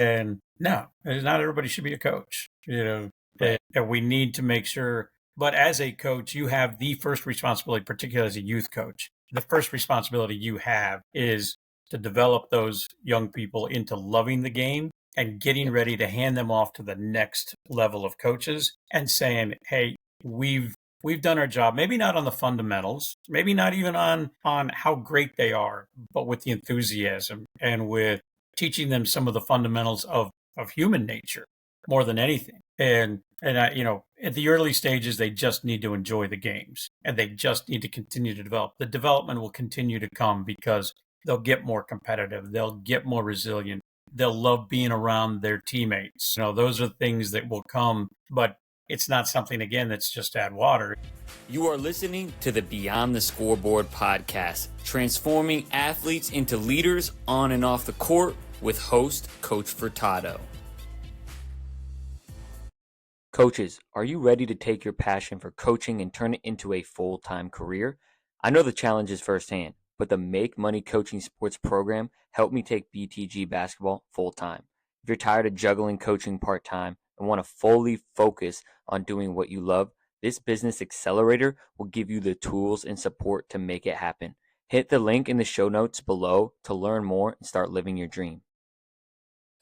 And no, not everybody should be a coach, Right. and we need to make sure. But as a coach, you have the first responsibility, particularly as a youth coach. The first responsibility you have is to develop those young people into loving the game and getting Yep. ready to hand them off to the next level of coaches and saying, "Hey, we've done our job. Maybe not on the fundamentals, maybe not even on how great they are, but with the enthusiasm and with teaching them some of the fundamentals of human nature more than anything. And I, at the early stages, they just need to enjoy the games and they just need to continue to develop. The development will continue to come because they'll get more competitive. They'll get more resilient. They'll love being around their teammates. Those are things that will come, but it's not something, again, that's just add water. You are listening to the Beyond the Scoreboard podcast, transforming athletes into leaders on and off the court with host Coach Furtado. Coaches, are you ready to take your passion for coaching and turn it into a full-time career? I know the challenges firsthand, but the Make Money Coaching Sports program helped me take BTG basketball full-time. If you're tired of juggling coaching part-time and want to fully focus on doing what you love, this business accelerator will give you the tools and support to make it happen. Hit the link in the show notes below to learn more and start living your dream.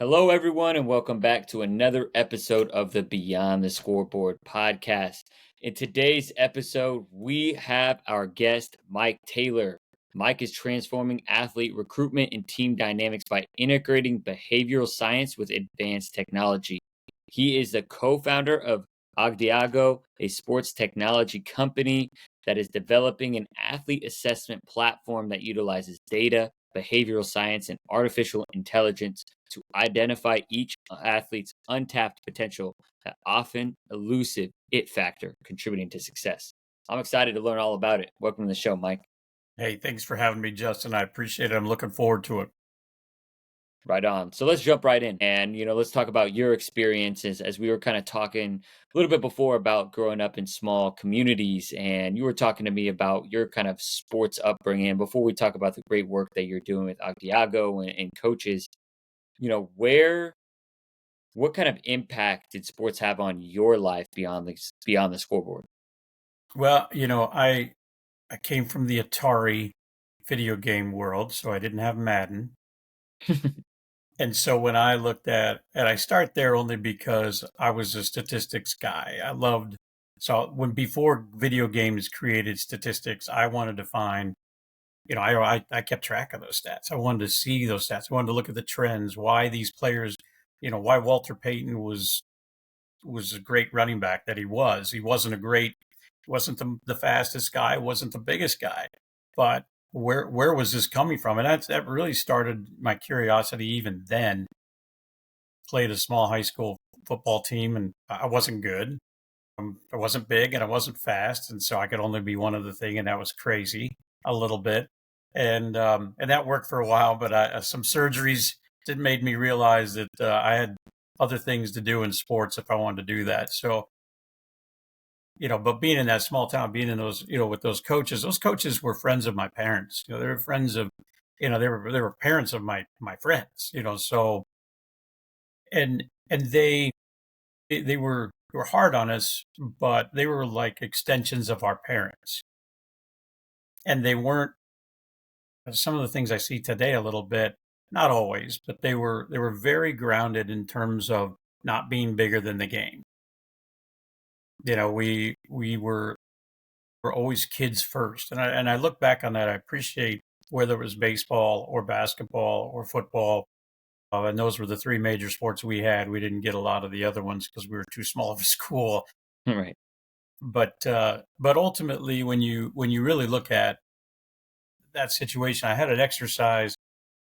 Hello, everyone, and welcome back to another episode of the Beyond the Scoreboard podcast. In today's episode, we have our guest, Mike Taylor. Mike is transforming athlete recruitment and team dynamics by integrating behavioral science with advanced technology. He is the co-founder of AgDiago, a sports technology company that is developing an athlete assessment platform that utilizes data, behavioral science, and artificial intelligence to identify each athlete's untapped potential, that often elusive it factor contributing to success. I'm excited to learn all about it. Welcome to the show, Mike. Hey, thanks for having me, Justin. I appreciate it. I'm looking forward to it. Right on. So let's jump right in and, let's talk about your experiences as we were kind of talking a little bit before about growing up in small communities. And you were talking to me about your kind of sports upbringing. Before we talk about the great work that you're doing with AgDiago and coaches, what kind of impact did sports have on your life beyond the scoreboard? Well, I came from the Atari video game world, so I didn't have Madden. And so when I looked and I start there only because I was a statistics guy. Before video games created statistics, I wanted to find, I kept track of those stats. I wanted to see those stats. I wanted to look at the trends, why these players, why Walter Payton was a great running back that he was. He wasn't the fastest guy, wasn't the biggest guy, but where was this coming from? And that really started my curiosity. Even then, played a small high school football team, and I wasn't good. I wasn't big, and I wasn't fast, and so I could only be one other thing, and that was crazy a little bit. And that worked for a while, but some surgeries made me realize that I had other things to do in sports if I wanted to do that. So, but being in that small town, being in those, with those coaches were friends of my parents. They were friends of, they were parents of my friends. So, and they were hard on us, but they were like extensions of our parents, and they weren't some of the things I see today a little bit. Not always, but they were very grounded in terms of not being bigger than the game. We were always kids first, and I look back on that. I appreciate whether it was baseball or basketball or football, and those were the three major sports we had. We didn't get a lot of the other ones because we were too small of a school. Right. But ultimately, when you really look at that situation, I had an exercise.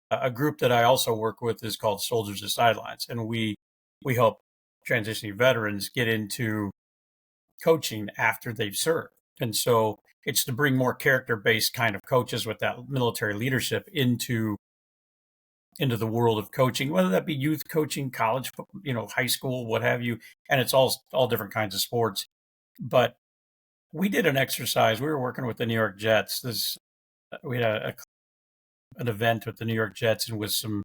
A group that I also work with is called Soldiers of Sidelines, and we help transitioning veterans get into coaching after they've served. And so it's to bring more character-based kind of coaches with that military leadership into the world of coaching, whether that be youth coaching, college, high school, what have you. And it's all different kinds of sports. But we did an exercise. We were working with the New York Jets. We had an event with the New York Jets, and with some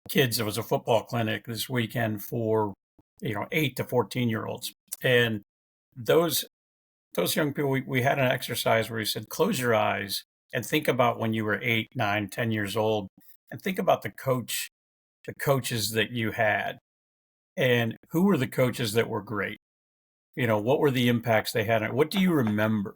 kids. It was a football clinic this weekend for 8 to 14-year-olds, and those those young people. We had an exercise where he said, "Close your eyes and think about when you were 8, 9, 10 years old, and think about the coaches that you had, and who were the coaches that were great." What were the impacts they had? What do you remember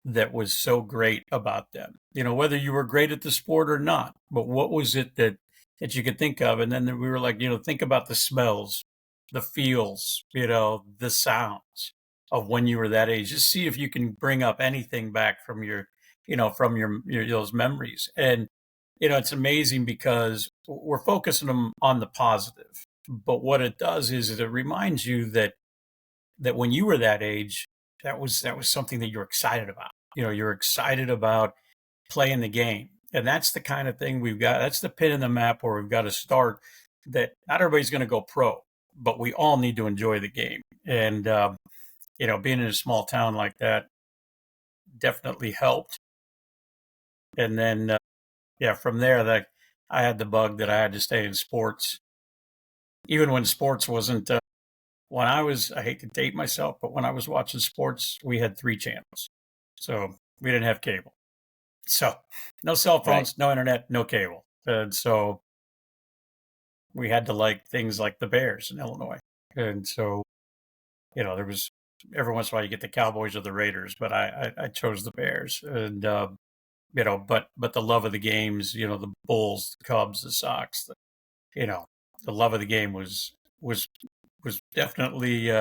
that was so great about them? Whether you were great at the sport or not, but what was it that you could think of? And then we were like, think about the smells, the feels, the sounds of when you were that age. Just see if you can bring up anything back from your those memories. And it's amazing because we're focusing them on the positive, but what it does is it reminds you that when you were that age, that was something that you're excited about. You're excited about playing the game. And that's the kind of thing we've got. That's the pin in the map where we've got to start, that not everybody's going to go pro, but we all need to enjoy the game. And, being in a small town like that definitely helped. And then, from there, that I had the bug that I had to stay in sports, even when sports wasn't. When I hate to date myself, but when I was watching sports, we had 3 channels. So we didn't have cable. So no cell Right. phones, no internet, no cable. And so we had to like things like the Bears in Illinois. And so, there was every once in a while you get the Cowboys or the Raiders, but I chose the Bears. And, but the love of the games, the Bulls, the Cubs, the Sox, you know, the love of the game was definitely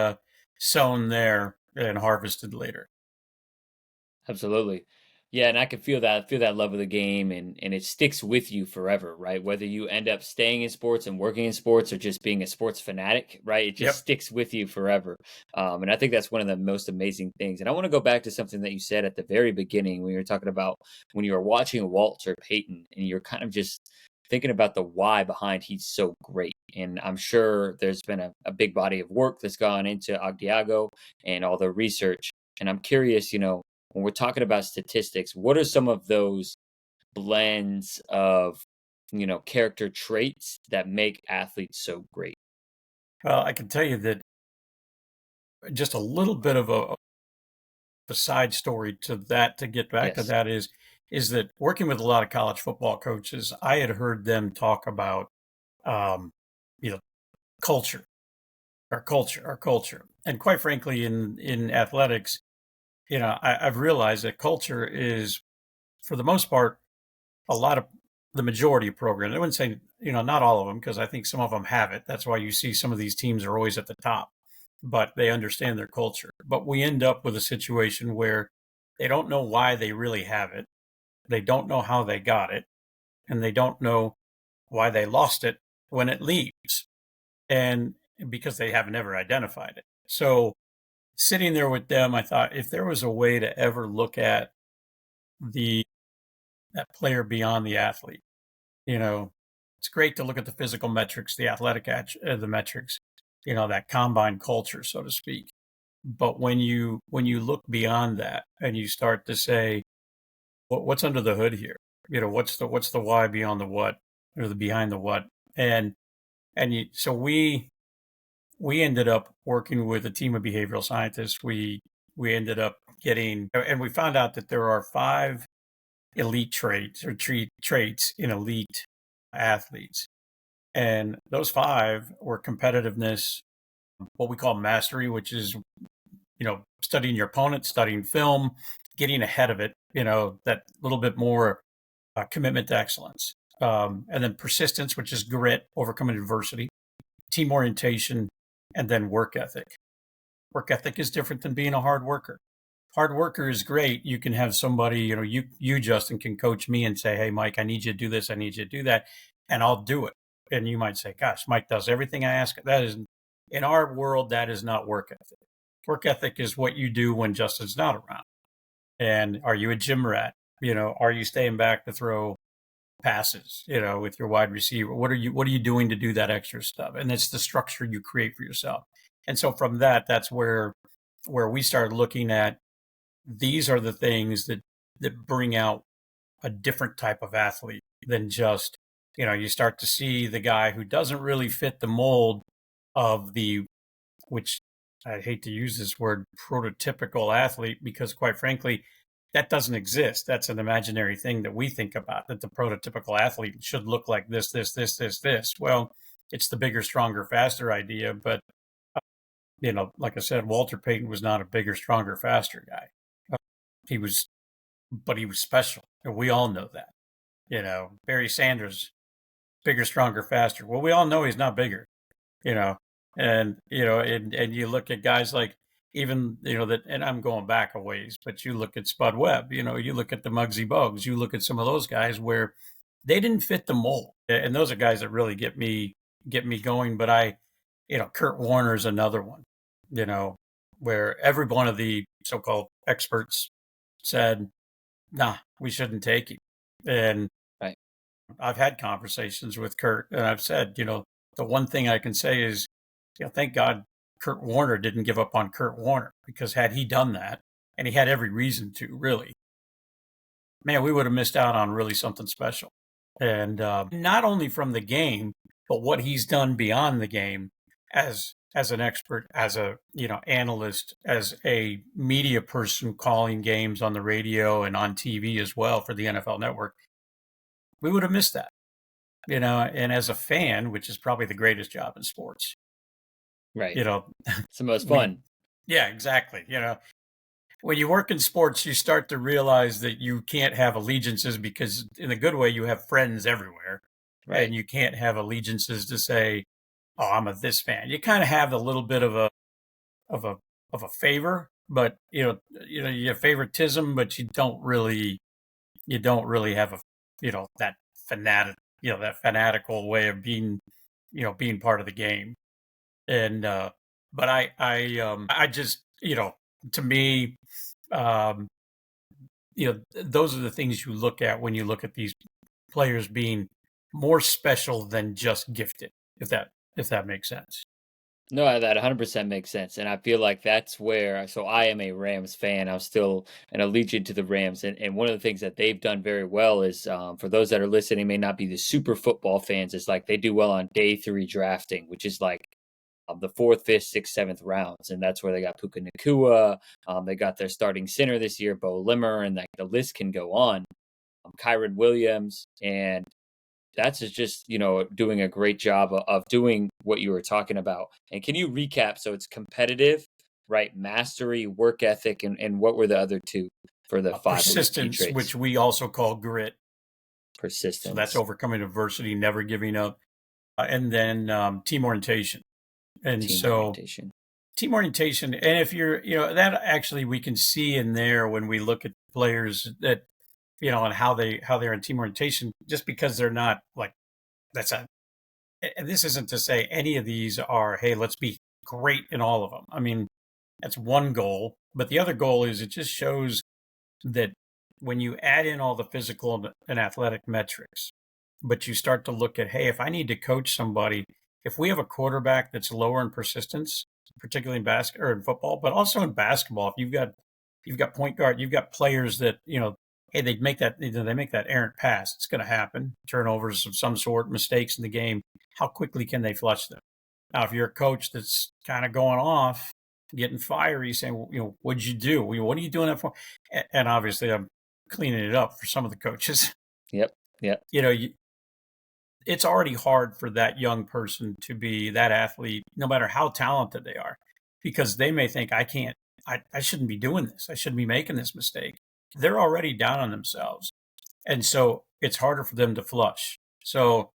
sown there and harvested later. Absolutely. Yeah, and I can feel that love of the game, and it sticks with you forever, right? Whether you end up staying in sports and working in sports or just being a sports fanatic, right? It just Yep. sticks with you forever. And I think that's one of the most amazing things. And I want to go back to something that you said at the very beginning when you were talking about when you were watching Walter Payton and you're kind of just thinking about the why behind he's so great. And I'm sure there's been a big body of work that's gone into AgDiago and all the research. And I'm curious, when we're talking about statistics, what are some of those blends of, character traits that make athletes so great? Well, I can tell you that just a little bit of a side story to that, to get back to Yes. that, is that working with a lot of college football coaches, I had heard them talk about um, you know culture, our culture, and quite frankly, in athletics, I've realized that culture is, for the most part, a lot of the majority of programs. I wouldn't say, not all of them, because I think some of them have it. That's why you see some of these teams are always at the top, but they understand their culture. But we end up with a situation where they don't know why they really have it. They don't know how they got it, and they don't know why they lost it when it leaves. And because they have never identified it. So sitting there with them, I thought, if there was a way to ever look at the that player beyond the athlete. You know, it's great to look at the physical metrics, the the metrics, that combine culture, so to speak. But when you look beyond that and you start to say, what's under the hood here? What's the why beyond the what, or the behind the what? And so we ended up working with a team of behavioral scientists. We ended up getting, and we found out that there are 5 elite traits, or traits in elite athletes. And those 5 were competitiveness, what we call mastery, which is, studying your opponent, studying film, getting ahead of it, that little bit more commitment to excellence. And then persistence, which is grit, overcoming adversity, team orientation, and then work ethic. Work ethic is different than being a hard worker. Hard worker is great. You can have somebody, you Justin, can coach me and say, "Hey, Mike, I need you to do this. I need you to do that," and I'll do it. And you might say, "Gosh, Mike does everything I ask." That is, in our world, that is not work ethic. Work ethic is what you do when Justin's not around. And are you a gym rat? Are you staying back to throw passes? With your wide receiver, what are you doing to do that extra stuff? And it's the structure you create for yourself. And so from that's where we started looking at, these are the things that bring out a different type of athlete than just You start to see the guy who doesn't really fit the mold of which I hate to use this word, prototypical athlete, because quite frankly, that doesn't exist. That's an imaginary thing that we think about, that the prototypical athlete should look like this. Well, it's the bigger, stronger, faster idea. But, like I said, Walter Payton was not a bigger, stronger, faster guy. Uh, he was, but he was special. And we all know that. Barry Sanders, bigger, stronger, faster. Well, we all know he's not bigger, you know, and you look at guys like even, that, and I'm going back a ways, but you look at Spud Webb, you look at the Muggsy Bogues, you look at some of those guys where they didn't fit the mold. And those are guys that really get me going. But Kurt Warner is another one, where every one of the so-called experts said, nah, we shouldn't take him. And Right. I've had conversations with Kurt, and I've said, the one thing I can say is, thank God Kurt Warner didn't give up on Kurt Warner, because had he done that, and he had every reason to, really, man, we would have missed out on really something special. And not only from the game, but what he's done beyond the game as an expert, as a analyst, as a media person calling games on the radio and on TV as well for the NFL Network. We would have missed that, and as a fan, which is probably the greatest job in sports. Right. It's the most fun. Yeah, exactly. When you work in sports, you start to realize that you can't have allegiances, because in a good way, you have friends everywhere. Right. And you can't have allegiances to say, oh, I'm a this fan. You kind of have a little bit of a favor, but you have favoritism, but you don't really have that fanatical way of being part of the game. And but I just, to me, those are the things you look at when you look at these players being more special than just gifted, if that makes sense. No, that 100% makes sense. And I feel like that's where, so I am a Rams fan. I'm still an allegiant to the Rams. And one of the things that they've done very well is, for those that are listening, may not be the super football fans, is like they do well on day 3 drafting, which is like the 4th, 5th, 6th, 7th rounds. And that's where they got Puka Nacua. They got their starting center this year, Bo Limmer, and like the list can go on. Kyron Williams. And that's just, doing a great job of doing what you were talking about. And can you recap? So it's competitive, right? Mastery, work ethic, and what were the other two for the 5 persistence, which we also call grit. Persistence. So that's overcoming adversity, never giving up. And then team orientation. And team orientation. And if you're, that actually we can see in there when we look at players that, and how they're in team orientation, just because they're not like, and this isn't to say any of these are, hey, let's be great in all of them. I mean, that's one goal, but the other goal is it just shows that when you add in all the physical and athletic metrics, but you start to look at, hey, if I need to coach somebody, if we have a quarterback that's lower in persistence, particularly in basketball or in football, but also in basketball, if you've got point guard, you've got players that, hey, they make that errant pass. It's going to happen. Turnovers of some sort, mistakes in the game. How quickly can they flush them? Now, if you're a coach that's kind of going off, getting fiery, saying, what'd you do? What are you doing that for? And obviously, I'm cleaning it up for some of the coaches. Yep. It's already hard for that young person to be that athlete, no matter how talented they are, because they may think, I shouldn't be doing this. I shouldn't be making this mistake. They're already down on themselves. And so it's harder for them to flush. So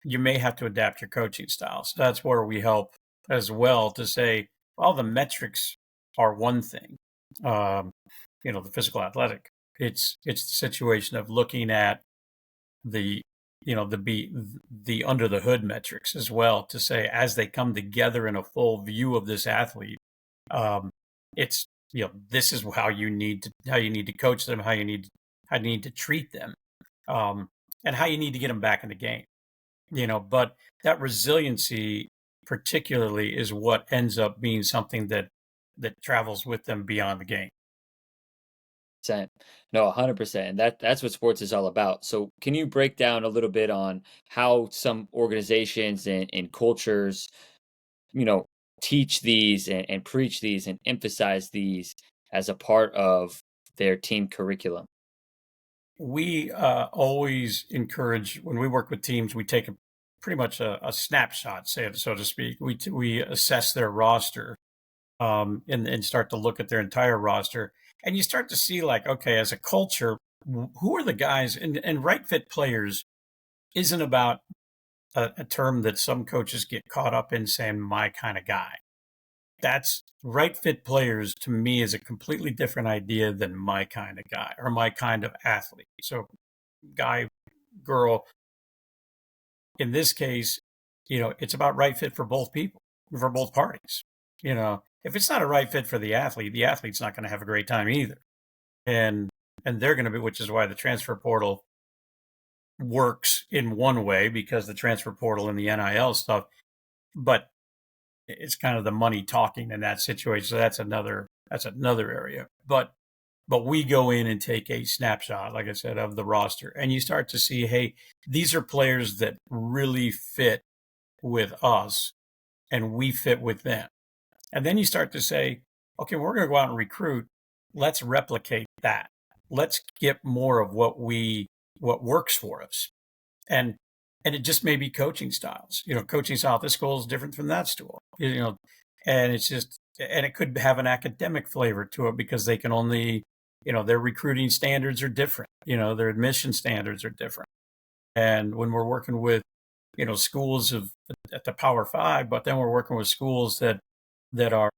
you may have to adapt your coaching style. So that's where we help as well to say, well, the metrics are one thing, the physical athletic. It's the situation of looking at the under the hood metrics as well, to say, as they come together in a full view of this athlete, it's, this is how you need to coach them, how you need to treat them, and how you need to get them back in the game. But that resiliency particularly is what ends up being something that travels with them beyond the game. No, 100%. And that's what sports is all about. So, can you break down a little bit on how some organizations and cultures, you know, teach these and preach these and emphasize these as a part of their team curriculum? We always encourage when we work with teams, we take pretty much a snapshot, say it so to speak. We assess their roster and start to look at their entire roster, and you start to see like, okay, as a culture, who are the guys? And right fit players isn't about a term that some coaches get caught up in saying my kind of guy. That's right fit players to me is a completely different idea than my kind of guy or my kind of athlete. So guy, girl, in this case, it's about right fit for both people, for both parties. If it's not a right fit for the athlete's not going to have a great time either. And they're going to be, which is why the transfer portal works in one way because the transfer portal and the NIL stuff, but it's kind of the money talking in that situation. So that's another area. But we go in and take a snapshot, like I said, of the roster, and you start to see, hey, these are players that really fit with us, and we fit with them. And then you start to say, okay, we're going to go out and recruit. Let's replicate that. Let's get more of what works for us. And it just may be coaching styles. Coaching style at this school is different from that school. And it's just, and it could have an academic flavor to it because they can only, their recruiting standards are different. Their admission standards are different. And when we're working with, schools at the Power Five, but then we're working with schools that are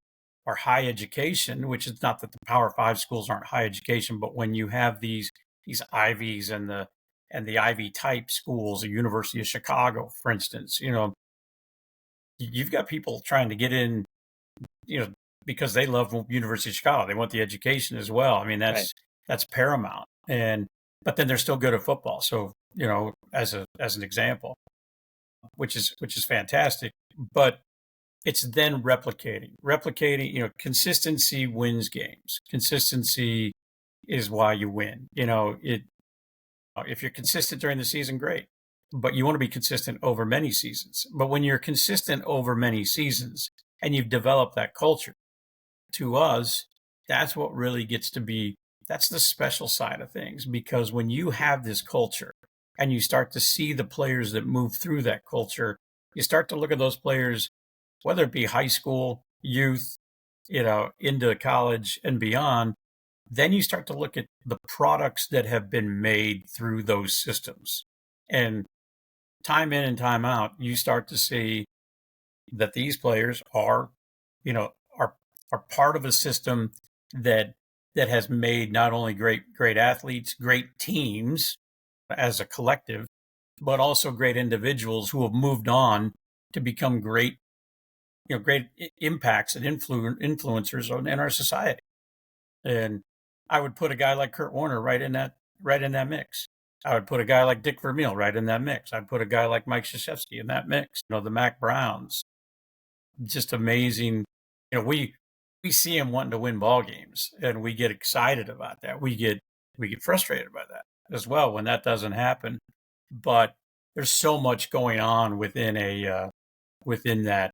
high education, which is not that the Power Five schools aren't high education, but when you have these Ivies and the Ivy type schools, the University of Chicago, for instance, you've got people trying to get in, because they love University of Chicago. They want the education as well. I mean, Right. that's paramount. But then they're still good at football. So, as an example, which is fantastic. But it's then replicating, consistency wins games. Consistency is why you win. If you're consistent during the season, great. But you want to be consistent over many seasons. But when you're consistent over many seasons and you've developed that culture, to us, that's what really gets to be, that's the special side of things. Because when you have this culture and you start to see the players that move through that culture, you start to look at those players, whether it be high school, youth, into college and beyond, then you start to look at the products that have been made through those systems. And time in and time out, you start to see that these players are, are part of a system that has made not only great athletes, great teams as a collective, but also great individuals who have moved on to become great impacts and influencers in our society. And I would put a guy like Kurt Warner right in that mix. I would put a guy like Dick Vermeil right in that mix. I'd put a guy like Mike Krzyzewski in that mix. The Mac Browns, just amazing. We see him wanting to win ball games, and we get excited about that. We get frustrated by that as well when that doesn't happen. But there's so much going on within that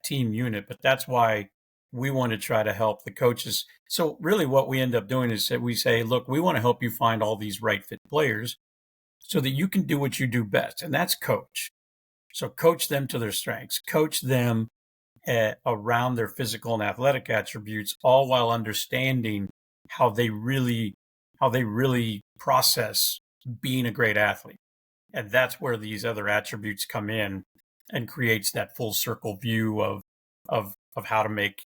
team unit. But that's why we want to try to help the coaches. So really what we end up doing is that we say, look, we want to help you find all these right fit players so that you can do what you do best. And that's coach. So coach them to their strengths, coach them around their physical and athletic attributes, all while understanding how they really process being a great athlete. And that's where these other attributes come in and creates that full circle view of how to make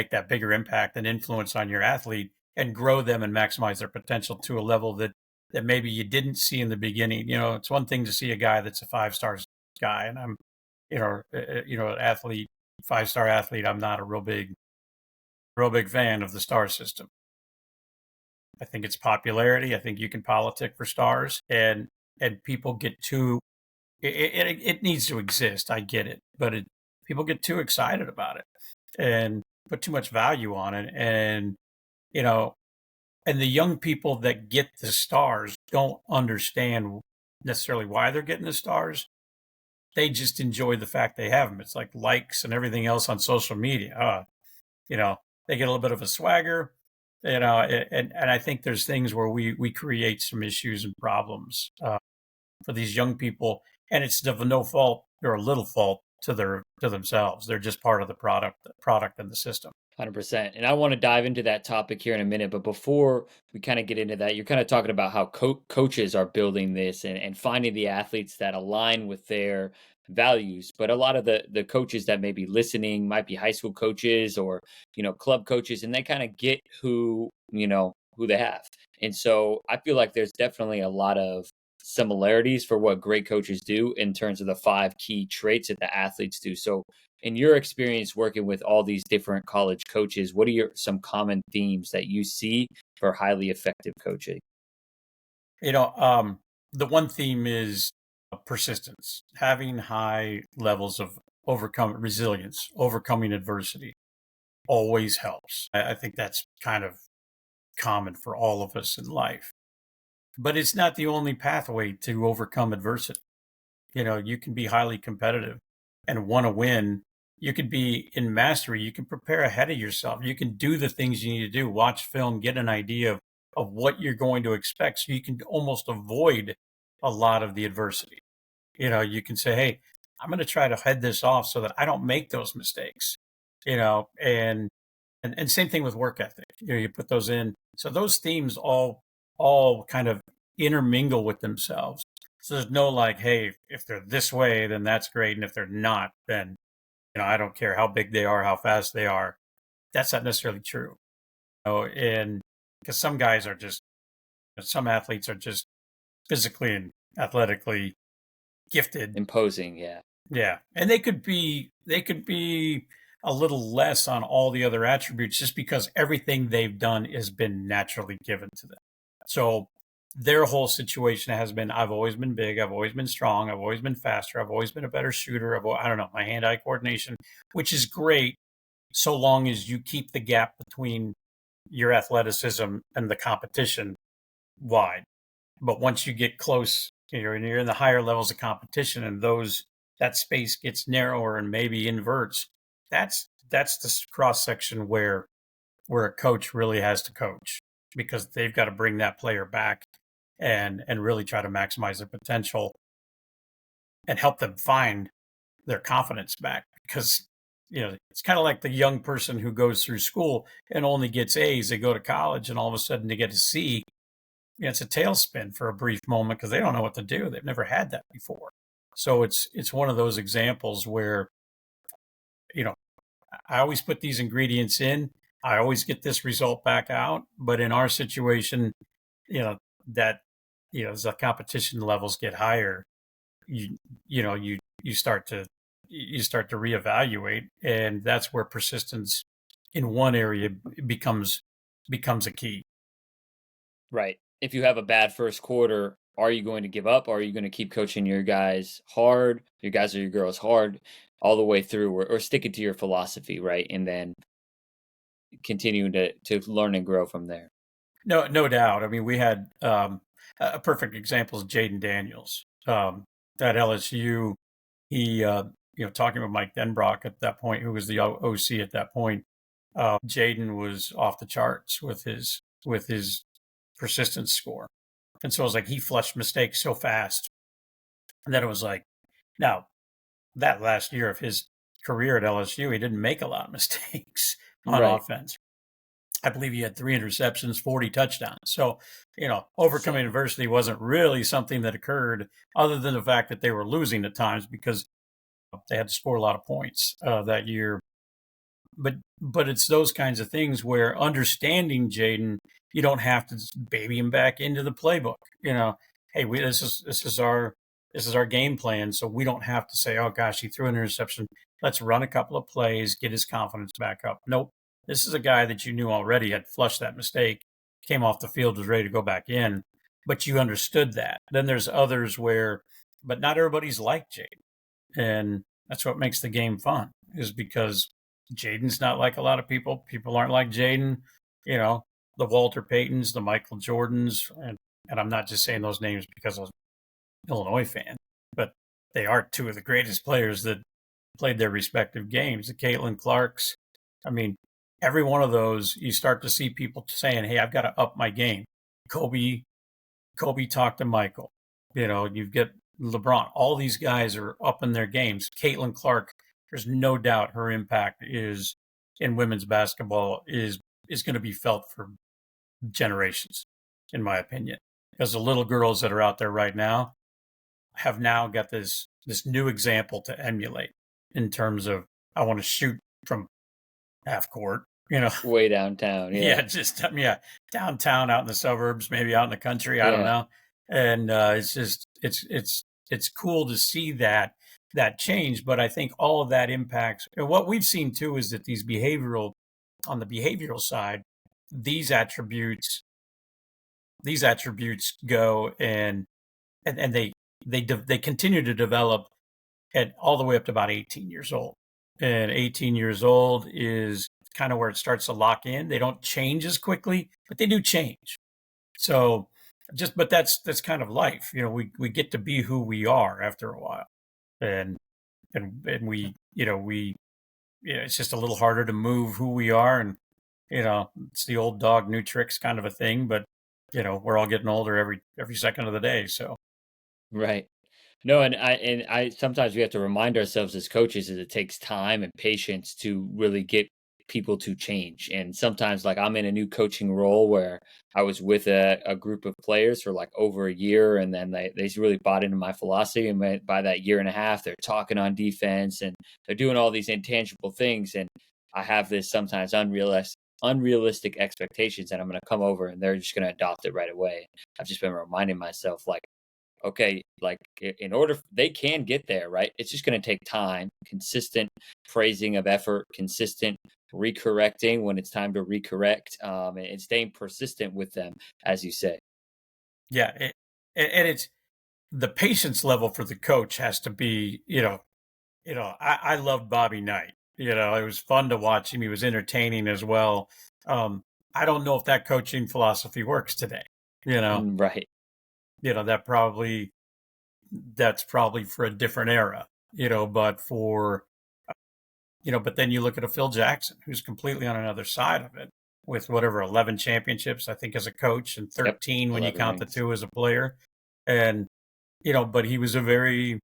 that bigger impact and influence on your athlete and grow them and maximize their potential to a level that maybe you didn't see in the beginning. It's one thing to see a guy that's a 5-star guy, and I'm, an athlete, 5-star athlete. I'm not a real big fan of the star system. I think it's popularity. I think you can politic for stars, and people get too. It needs to exist. I get it, but people get too excited about it and put too much value on it. And And the young people that get the stars don't understand necessarily why they're getting the stars. They just enjoy the fact they have them. It's like likes and everything else on social media. You know, they get a little bit of a swagger, and I think there's things where we create some issues and problems for these young people, and it's of no fault or a little fault to themselves. They're just part of the product and the system. 100%. And I want to dive into that topic here in a minute. But before we kind of get into that, you're kind of talking about how coaches are building this and finding the athletes that align with their values. But a lot of the coaches that may be listening might be high school coaches or, club coaches, and they kind of get who they have. And so I feel like there's definitely a lot of similarities for what great coaches do in terms of the 5 key traits that the athletes do. So in your experience working with all these different college coaches, what are some common themes that you see for highly effective coaching? You know, um, the one theme is persistence, having high levels of resilience, overcoming adversity always helps. I think that's kind of common for all of us in life, but it's not the only pathway to overcome adversity. You can be highly competitive and want to win. You could be in mastery. You can prepare ahead of yourself. You can do the things you need to do, watch film, get an idea of what you're going to expect. So you can almost avoid a lot of the adversity. You can say, hey, I'm going to try to head this off so that I don't make those mistakes, and same thing with work ethic. You put those in. So those themes all kind of intermingle with themselves. So there's no like, hey, if they're this way, then that's great. And if they're not, then, I don't care how big they are, how fast they are. That's not necessarily true. And because some athletes are just physically and athletically gifted. Imposing, yeah. Yeah. And they could be a little less on all the other attributes just because everything they've done has been naturally given to them. So their whole situation has been, I've always been big, I've always been strong, I've always been faster, I've always been a better shooter. I don't know, my hand-eye coordination, which is great so long as you keep the gap between your athleticism and the competition wide. But once you get close, you're in the higher levels of competition, and that space gets narrower and maybe inverts. That's the cross section where a coach really has to coach, because they've got to bring that player back and really try to maximize their potential and help them find their confidence back. Because it's kind of like the young person who goes through school and only gets A's. They go to college and all of a sudden they get a C. It's a tailspin for a brief moment because they don't know what to do. They've never had that before. So it's one of those examples where I always put these ingredients in. I always get this result back out. But in our situation, that as the competition levels get higher, you start to reevaluate, and that's where persistence in one area becomes a key. Right. If you have a bad first quarter, are you going to give up? Or are you going to keep coaching your guys hard, your guys or your girls hard all the way through, or sticking to your philosophy, right? And then continuing to learn and grow from there. No doubt. I mean, we had a perfect example is Jaden Daniels at LSU. He, talking with Mike Denbrock at that point, who was the OC at that point. Jaden was off the charts with his persistence score, and so it was like he flushed mistakes so fast that it was like, now that last year of his career at LSU, he didn't make a lot of mistakes on offense. I believe he had 3 interceptions, 40 touchdowns. So, overcoming adversity wasn't really something that occurred, other than the fact that they were losing at times because they had to score a lot of points that year. But it's those kinds of things where understanding Jaden, you don't have to baby him back into the playbook. Hey, this is our game plan, so we don't have to say, oh gosh, he threw an interception. Let's run a couple of plays, get his confidence back up. Nope. This is a guy that you knew already had flushed that mistake, came off the field, was ready to go back in, but you understood that. Then there's others but not everybody's like Jaden. And that's what makes the game fun, is because Jaden's not like a lot of people. People aren't like Jaden. the Walter Paytons, the Michael Jordans, and I'm not just saying those names because I was an Illinois fan, but they are two of the greatest players that played their respective games. The Caitlin Clarks. I mean, every one of those, you start to see people saying, "Hey, I've got to up my game." Kobe talked to Michael. You get LeBron. All these guys are up in their games. Caitlin Clark, there's no doubt her impact is in women's basketball is going to be felt for generations, in my opinion, because the little girls that are out there right now have now got this new example to emulate in terms of I want to shoot from half court, way downtown. yeah, just downtown, out in the suburbs, maybe out in the country. I don't Yeah. know, and it's just it's cool to see that change. But I think all of that impacts. And what we've seen too is that on the behavioral side, these attributes go and they continue to develop at all the way up to about 18 years old. And 18 years old is kind of where it starts to lock in. They don't change as quickly, but they do change. So but that's kind of life. We get to be who we are after a while. And it's just a little harder to move who we are. And, it's the old dog, new tricks kind of a thing, but we're all getting older every second of the day. So Right. No, and I sometimes we have to remind ourselves as coaches that it takes time and patience to really get people to change. And sometimes, like, I'm in a new coaching role where I was with a group of players for like over a year, and then they really bought into my philosophy. And by that year and a half, they're talking on defense and they're doing all these intangible things. And I have this sometimes unrealistic expectations that I'm going to come over and they're just going to adopt it right away. I've just been reminding myself, like, okay, like in order they can get there, right? It's just going to take time, consistent praising of effort, consistent recorrecting when it's time to recorrect, and staying persistent with them, as you say. yeah, and it's the patience level for the coach has to be, I loved Bobby Knight. It was fun to watch him. He was entertaining as well. I don't know if that coaching philosophy works today. Right. That's probably for a different era. But then you look at a Phil Jackson, who's completely on another side of it, with whatever 11 championships, I think, as a coach, and Yep. 13 when you 11 count the rings. 2 as a player. And but he was a very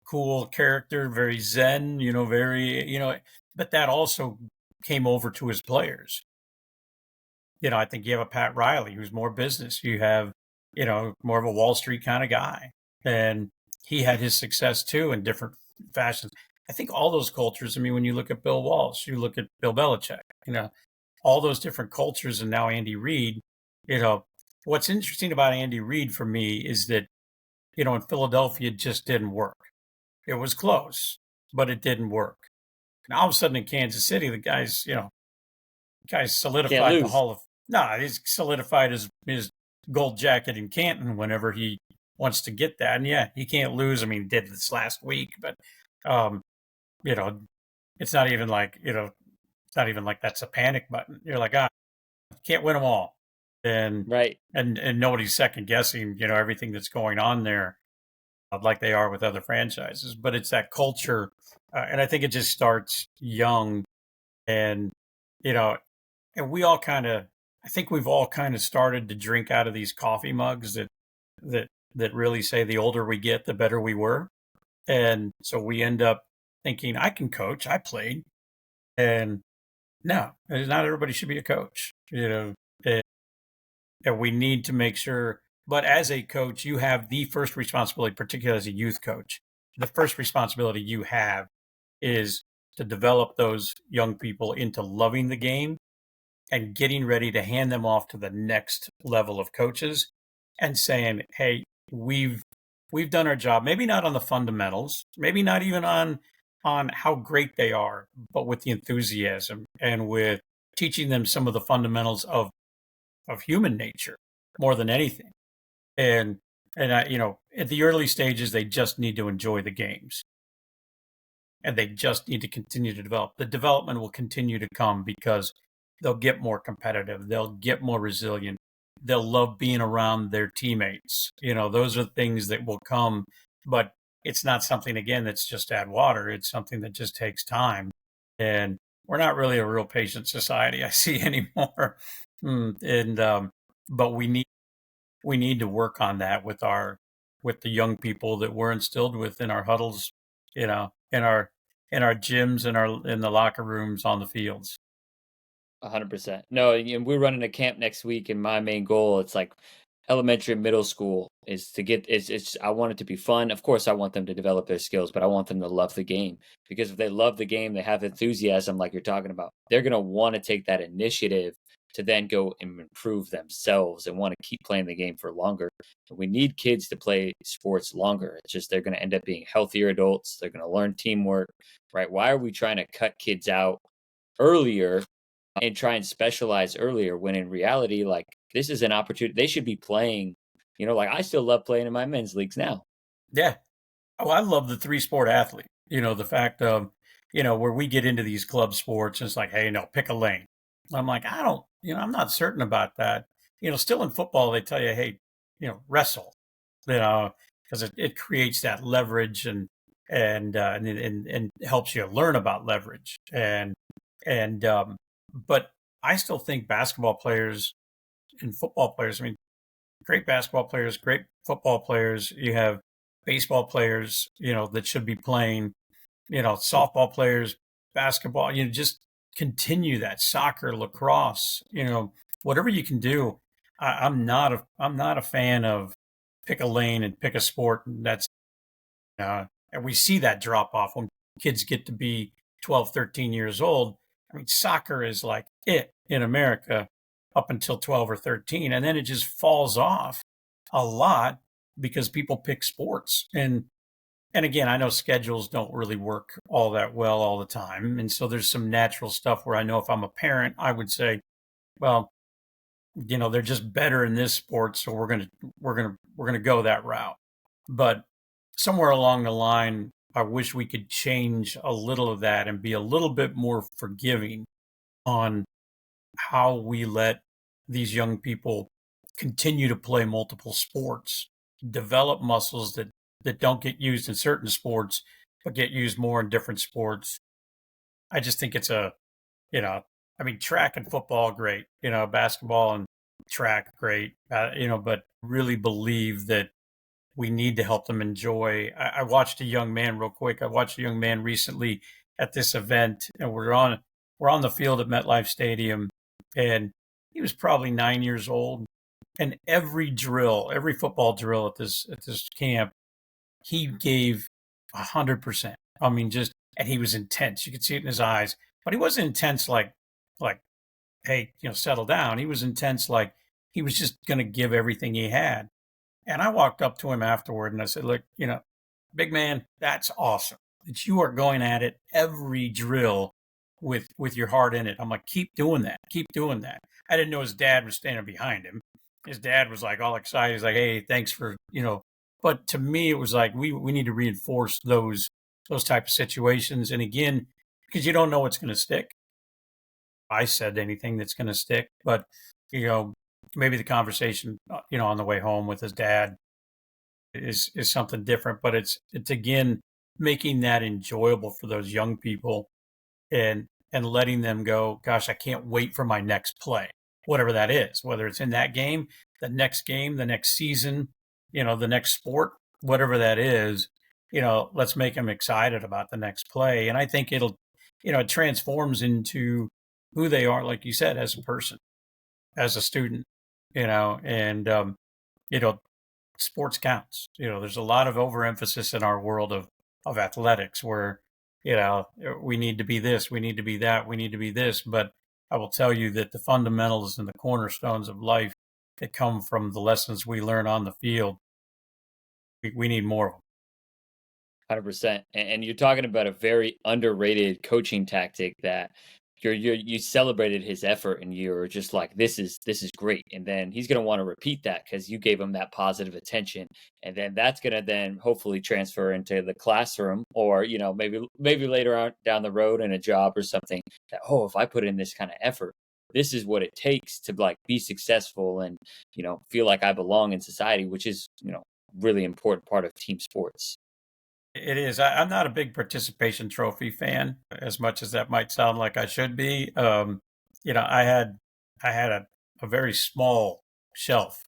cool character, very zen, but that also came over to his players. I think you have a Pat Riley who's more business. You have, more of a Wall Street kind of guy. And he had his success too in different fashions. I think all those cultures, I mean, when you look at Bill Walsh, you look at Bill Belichick, all those different cultures, and now Andy Reid, what's interesting about Andy Reid for me is that, in Philadelphia, it just didn't work. It was close, but it didn't work. Now all of a sudden in Kansas City, the guy's Can't solidified the lose. Hall of he's solidified his gold jacket in Canton whenever he wants to get that. And yeah, he can't lose. I mean, he did this last week, but um, it's not even like, that's a panic button. You're like, can't win them all. And Right. and nobody's second guessing, everything that's going on there, like they are with other franchises. But it's that culture, and I think it just starts young, and you know, and I think we've all kind of started to drink out of these coffee mugs that really say the older we get, the better we were, and so we end up thinking I can coach, I played, and no, not everybody should be a coach, and we need to make sure. But as a coach, you have the first responsibility, particularly as a youth coach. The first responsibility you have is to develop those young people into loving the game and getting ready to hand them off to the next level of coaches and saying, "Hey, we've done our job. Maybe not on the fundamentals, maybe not even on how great they are, but with the enthusiasm and with teaching them some of the fundamentals of human nature more than anything." And at the early stages, they just need to enjoy the games, and they just need to continue to develop. The development will continue to come because they'll get more competitive, they'll get more resilient, they'll love being around their teammates. Those are things that will come, but it's not something, again, that's just add water. It's something that just takes time. And we're not really a real patient society, I see, anymore. And but we need to work on that with the young people that we're instilled with in our huddles, in our gyms, in the locker rooms, on the fields. 100%. No, and we're running a camp next week, and my main goal, it's like elementary and middle school, is to get it's I want it to be fun. Of course, I want them to develop their skills, but I want them to love the game, because if they love the game, they have enthusiasm like you're talking about. They're going to want to take that initiative to then go and improve themselves and want to keep playing the game for longer. We need kids to play sports longer. It's just they're going to end up being healthier adults. They're going to learn teamwork, right? Why are we trying to cut kids out earlier and try and specialize earlier, when in reality, like, this is an opportunity they should be playing. Like, I still love playing in my men's leagues now. Yeah. Oh, I love the three sport athlete. The fact of, where we get into these club sports, and it's like, hey, no, pick a lane. I'm like, I don't, I'm not certain about that. Still in football, they tell you, hey, wrestle, because it creates that leverage, and helps you learn about leverage. But I still think basketball players and football players, I mean, great basketball players, great football players. You have baseball players, that should be playing, softball players, basketball, just continue that, soccer, lacrosse, whatever you can do. I'm not a fan of pick a lane and pick a sport. And we see that drop off when kids get to be 12, 13 years old. I mean, soccer is like it in America up until 12 or 13. And then it just falls off a lot because people pick sports. And again, I know schedules don't really work all that well all the time. And so there's some natural stuff where I know if I'm a parent, I would say, well, they're just better in this sport, so we're gonna go that route. But somewhere along the line, I wish we could change a little of that and be a little bit more forgiving on how we let these young people continue to play multiple sports, develop muscles that don't get used in certain sports, but get used more in different sports. I just think it's you know, I mean, track and football, great, basketball and track, great, but really believe that we need to help them enjoy. I watched a young man real quick. I watched a young man recently at this event, and we're on the field at MetLife Stadium, and he was probably 9 years old. And every drill, every football drill at this camp, he gave 100%. I mean, and he was intense. You could see it in his eyes, but he wasn't intense like, hey, settle down. He was intense like he was just going to give everything he had. And I walked up to him afterward and I said, look, big man, that's awesome that you are going at it every drill with your heart in it. I'm like, keep doing that. Keep doing that. I didn't know his dad was standing behind him. His dad was like all excited. He's like, hey, thanks for, but to me, it was like, we need to reinforce those type of situations. And again, because you don't know what's going to stick. I said anything that's going to stick, but, you know, maybe the conversation, on the way home with his dad is something different, but it's again, making that enjoyable for those young people and letting them go, gosh, I can't wait for my next play, whatever that is, whether it's in that game, the next season, the next sport, whatever that is, let's make them excited about the next play. And I think it transforms into who they are, like you said, as a person, as a student, and, you know, sports counts. There's a lot of overemphasis in our world of athletics where, we need to be this, we need to be that, we need to be this. But I will tell you that the fundamentals and the cornerstones of life that come from the lessons we learn on the field, we need more of them. 100%. And you're talking about a very underrated coaching tactic that you celebrated his effort, and you're just like, this is great. And then he's going to want to repeat that because you gave him that positive attention. And then that's going to then hopefully transfer into the classroom, or, maybe later on down the road in a job or something, that, oh, if I put in this kind of effort, this is what it takes to like be successful and, feel like I belong in society, which is, really important part of team sports. It is. I'm not a big participation trophy fan, as much as that might sound like I should be. I had a very small shelf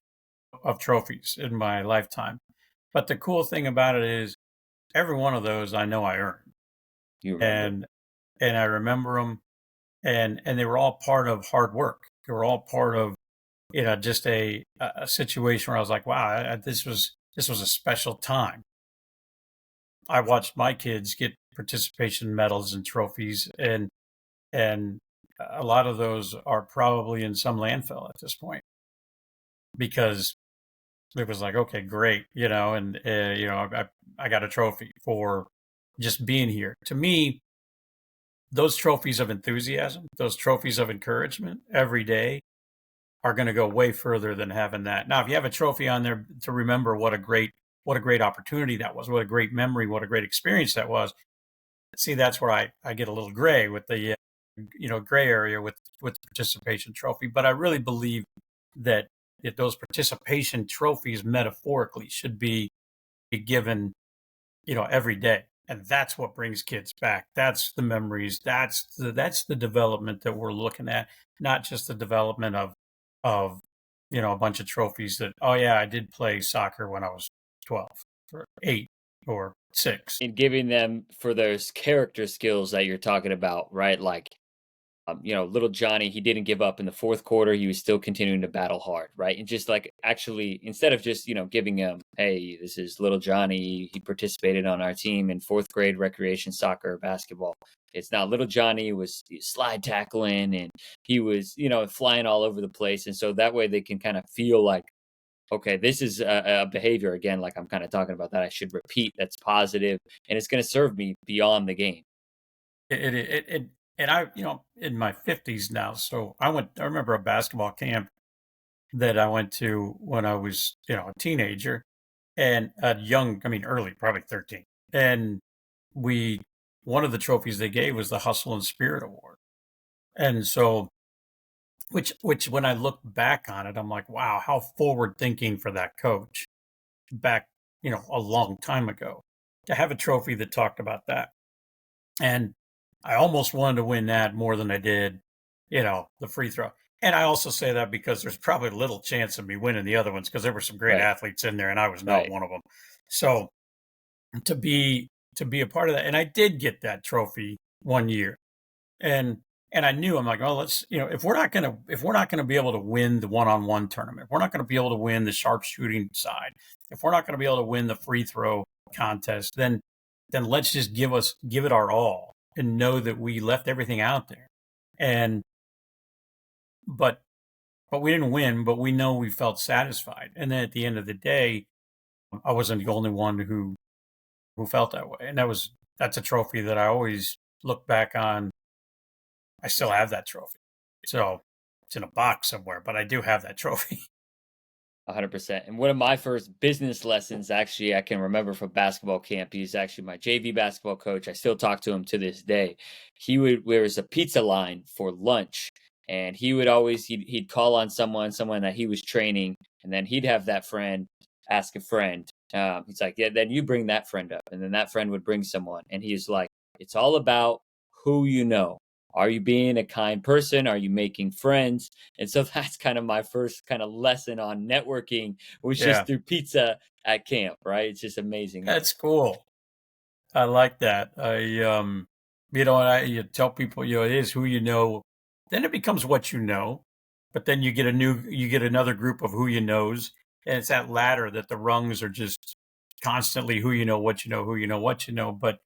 of trophies in my lifetime. But the cool thing about it is every one of those I know I earned, You remember? and I remember them, and they were all part of hard work. They were all part of just a situation where I was like, wow, this was a special time. I watched my kids get participation medals and trophies, and a lot of those are probably in some landfill at this point because it was like, okay, great, and I got a trophy for just being here. To me, those trophies of enthusiasm, those trophies of encouragement every day are going to go way further than having that. Now, if you have a trophy on there to remember what a great opportunity that was, what a great memory, what a great experience that was. See, that's where I get a little gray with the gray area with the participation trophy. But I really believe that those participation trophies metaphorically should be given every day, and that's what brings kids back. That's the memories. That's the development that we're looking at, not just the development of a bunch of trophies that, oh yeah, I did play soccer when I was 12 or 8 or 6. And giving them for those character skills that you're talking about, right? Like, little Johnny, he didn't give up in the fourth quarter. He was still continuing to battle hard, right? And just like actually, instead of just, giving him, hey, this is little Johnny. He participated on our team in fourth grade recreation soccer, basketball. It's now little Johnny was slide tackling and he was, flying all over the place. And so that way they can kind of feel like, okay, this is a behavior again, like I'm kind of talking about that I should repeat that's positive and it's going to serve me beyond the game. And I, in my 50s now, so I remember a basketball camp that I went to when I was, a teenager and a young, I mean, early, probably 13. And we, one of the trophies they gave was the Hustle and Spirit Award. And so, which when I look back on it, I'm like, wow, how forward thinking for that coach back, a long time ago to have a trophy that talked about that. And I almost wanted to win that more than I did, the free throw. And I also say that because there's probably little chance of me winning the other ones because there were some great Right. athletes in there and I was not Right. one of them. So to be a part of that, and I did get that trophy one year, and I knew, I'm like, oh, let's, if we're not gonna be able to win the one-on-one tournament, if we're not gonna be able to win the sharpshooting side, if we're not gonna be able to win the free throw contest, then let's just give it our all and know that we left everything out there. And but we didn't win, but we know we felt satisfied. And then at the end of the day, I wasn't the only one who felt that way. And that's a trophy that I always look back on. I still have that trophy. So it's in a box somewhere, but I do have that trophy. 100%. And one of my first business lessons, actually, I can remember from basketball camp. He's actually my JV basketball coach. I still talk to him to this day. There was a pizza line for lunch, and he would always he'd call on someone that he was training, and then he'd have that friend ask a friend. He's like, yeah, then you bring that friend up, and then that friend would bring someone, and he's like, it's all about who you know. Are you being a kind person? Are you making friends? And so that's kind of my first kind of lesson on networking was just Yeah, through pizza at camp, right? It's just amazing. that's cool. I like that. And you tell people, it is who you know. Then it becomes what you know, but then you get another group of who you knows, and it's that ladder that the rungs are just constantly who you know, what you know, who you know, what you know. But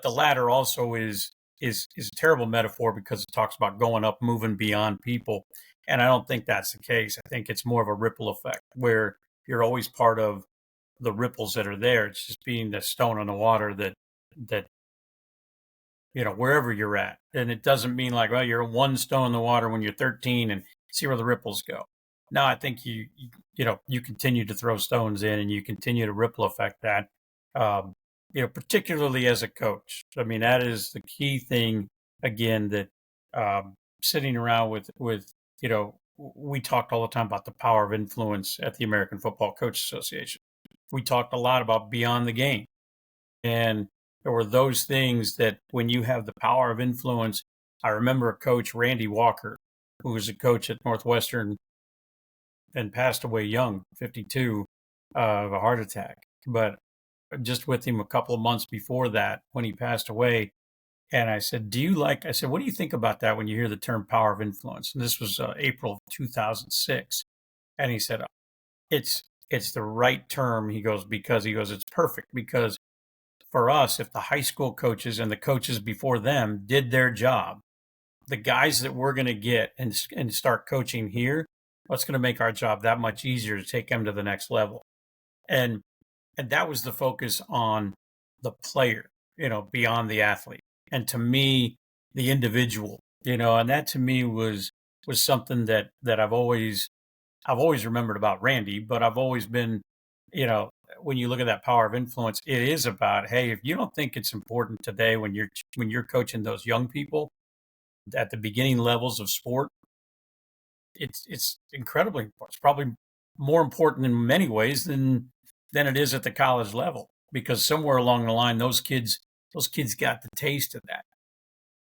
the ladder also is a terrible metaphor because it talks about going up, moving beyond people, and I don't think that's the case. I think it's more of a ripple effect where you're always part of the ripples that are there. It's just being the stone on the water that wherever you're at, and it doesn't mean like, well, you're one stone in the water when you're 13 and see where the ripples go. No, I think you continue to throw stones in and you continue to ripple effect that. Particularly as a coach. I mean, that is the key thing again that sitting around we talked all the time about the power of influence at the American Football Coach Association. We talked a lot about beyond the game. And there were those things that when you have the power of influence, I remember a coach, Randy Walker, who was a coach at Northwestern and passed away young, 52, of a heart attack. But just with him a couple of months before that, when he passed away, and I said, I said, what do you think about that when you hear the term power of influence? And this was April of 2006. And he said, it's the right term. He goes, it's perfect because for us, if the high school coaches and the coaches before them did their job, the guys that we're going to get and start coaching here, what's going to make our job that much easier to take them to the next level. And that was the focus on the player, beyond the athlete. And to me, the individual, and that to me was something that I've always remembered about Randy, but I've always been, when you look at that power of influence, it is about, hey, if you don't think it's important today when you're coaching those young people at the beginning levels of sport, it's incredibly important. It's probably more important in many ways than it is at the college level, because somewhere along the line, those kids got the taste of that.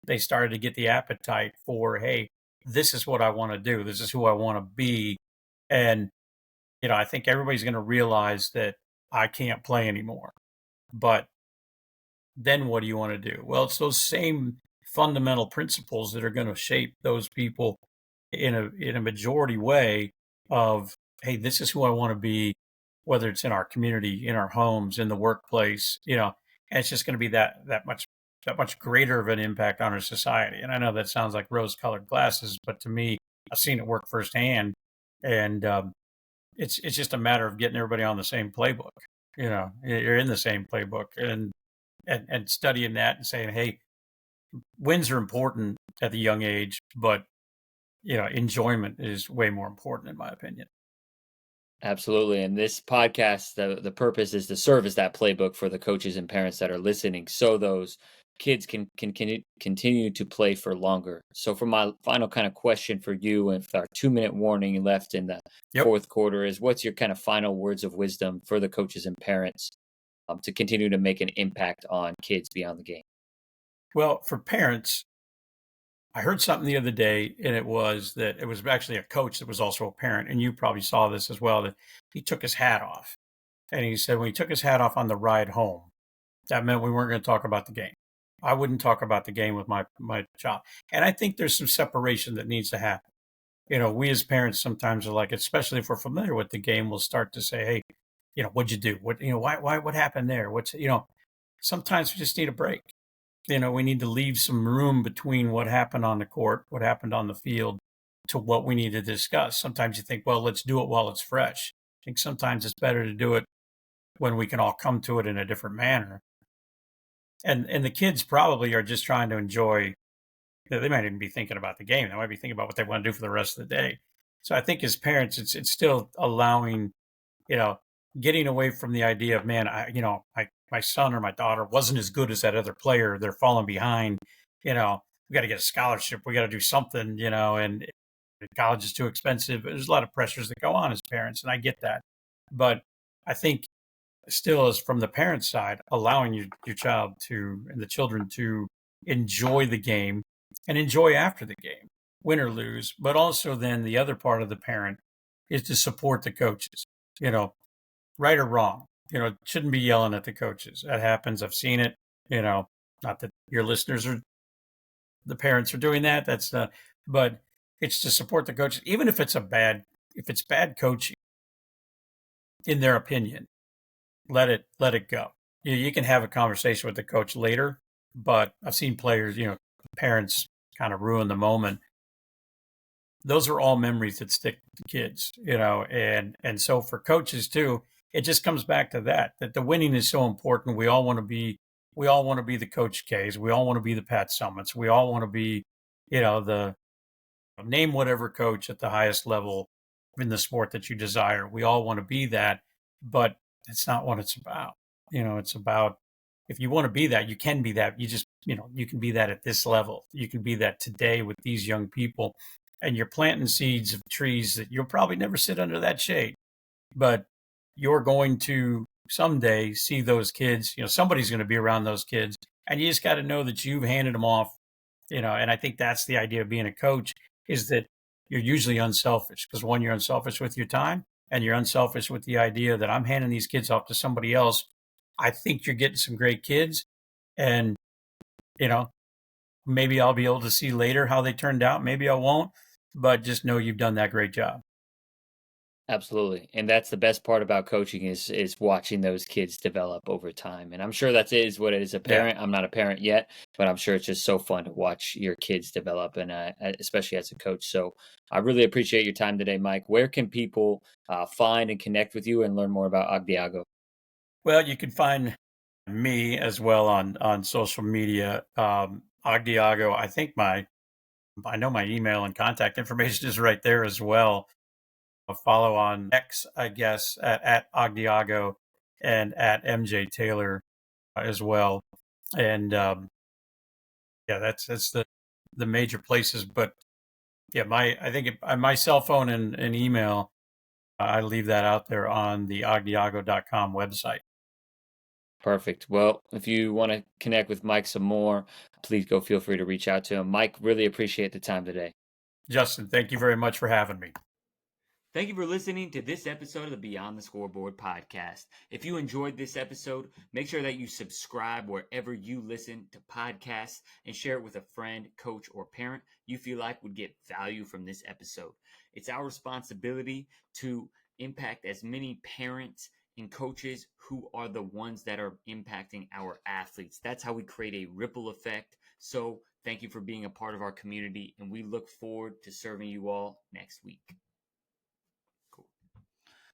They started to get the appetite for, hey, this is what I want to do. This is who I want to be. And, I think everybody's going to realize that I can't play anymore. But then what do you want to do? Well, it's those same fundamental principles that are going to shape those people in a majority way of, hey, this is who I want to be, whether it's in our community, in our homes, in the workplace, and it's just going to be that much greater of an impact on our society. And I know that sounds like rose-colored glasses, but to me, I've seen it work firsthand. And it's just a matter of getting everybody on the same playbook. You're in the same playbook and studying that and saying, hey, wins are important at the young age, but enjoyment is way more important in my opinion. Absolutely. And this podcast, the purpose is to serve as that playbook for the coaches and parents that are listening, so those kids can continue to play for longer. So for my final kind of question for you, and with our 2-minute warning left in the fourth quarter, is what's your kind of final words of wisdom for the coaches and parents to continue to make an impact on kids beyond the game? Well, for parents, I heard something the other day, and it was actually a coach that was also a parent, and you probably saw this as well, that he took his hat off. And he said when he took his hat off on the ride home, that meant we weren't going to talk about the game. I wouldn't talk about the game with my child. And I think there's some separation that needs to happen. We as parents sometimes are like, especially if we're familiar with the game, we'll start to say, hey, what'd you do? What happened there? Sometimes we just need a break. We need to leave some room between what happened on the court, what happened on the field, to what we need to discuss. Sometimes you think, well, let's do it while it's fresh. I think sometimes it's better to do it when we can all come to it in a different manner. And the kids probably are just trying to enjoy. They might even be thinking about the game. They might be thinking about what they want to do for the rest of the day. So I think as parents, it's still allowing, getting away from the idea of, man, my son or my daughter wasn't as good as that other player. They're falling behind. We got to get a scholarship. We got to do something, and college is too expensive. There's a lot of pressures that go on as parents, and I get that. But I think still is from the parent side, allowing your child and the children to enjoy the game and enjoy after the game, win or lose. But also then the other part of the parent is to support the coaches, right or wrong. Shouldn't be yelling at the coaches. That happens. I've seen it, not that your listeners the parents are doing that. That's not, but it's to support the coaches, even if it's bad coaching, in their opinion, let it go. You can have a conversation with the coach later, but I've seen players, parents kind of ruin the moment. Those are all memories that stick with the kids, and so for coaches too, it just comes back to that the winning is so important. We all want to be the Coach K's. We all want to be the Pat Summits. We all want to be, the name whatever coach at the highest level in the sport that you desire. We all want to be that, but it's not what it's about. It's about, if you want to be that, you can be that. You you can be that at this level. You can be that today with these young people, and you're planting seeds of trees that you'll probably never sit under that shade, but you're going to someday see those kids. Somebody's going to be around those kids, and you just got to know that you've handed them off. And I think that's the idea of being a coach, is that you're usually unselfish, because one, you're unselfish with your time, and you're unselfish with the idea that I'm handing these kids off to somebody else. I think you're getting some great kids, and you know maybe I'll be able to see later how they turned out. Maybe I won't, but just know you've done that great job. Absolutely. And that's the best part about coaching is watching those kids develop over time. And I'm sure that is what it is a Yeah. parent. I'm not a parent yet, but I'm sure it's just so fun to watch your kids develop and especially as a coach. So I really appreciate your time today, Mike. Where can people find and connect with you and learn more about AgDiago? Well, you can find me as well on social media. AgDiago, I know my email and contact information is right there as well. I'll follow on X, I guess, at AgDiago, and at MJ Taylor as well. And yeah, that's the major places. But yeah, my cell phone and email, I leave that out there on the agdiago.com website. Perfect. Well, if you want to connect with Mike some more, please go feel free to reach out to him. Mike, really appreciate the time today. Justin, thank you very much for having me. Thank you for listening to this episode of the Beyond the Scoreboard podcast. If you enjoyed this episode, make sure that you subscribe wherever you listen to podcasts and share it with a friend, coach, or parent you feel like would get value from this episode. It's our responsibility to impact as many parents and coaches who are the ones that are impacting our athletes. That's how we create a ripple effect. So thank you for being a part of our community, and we look forward to serving you all next week.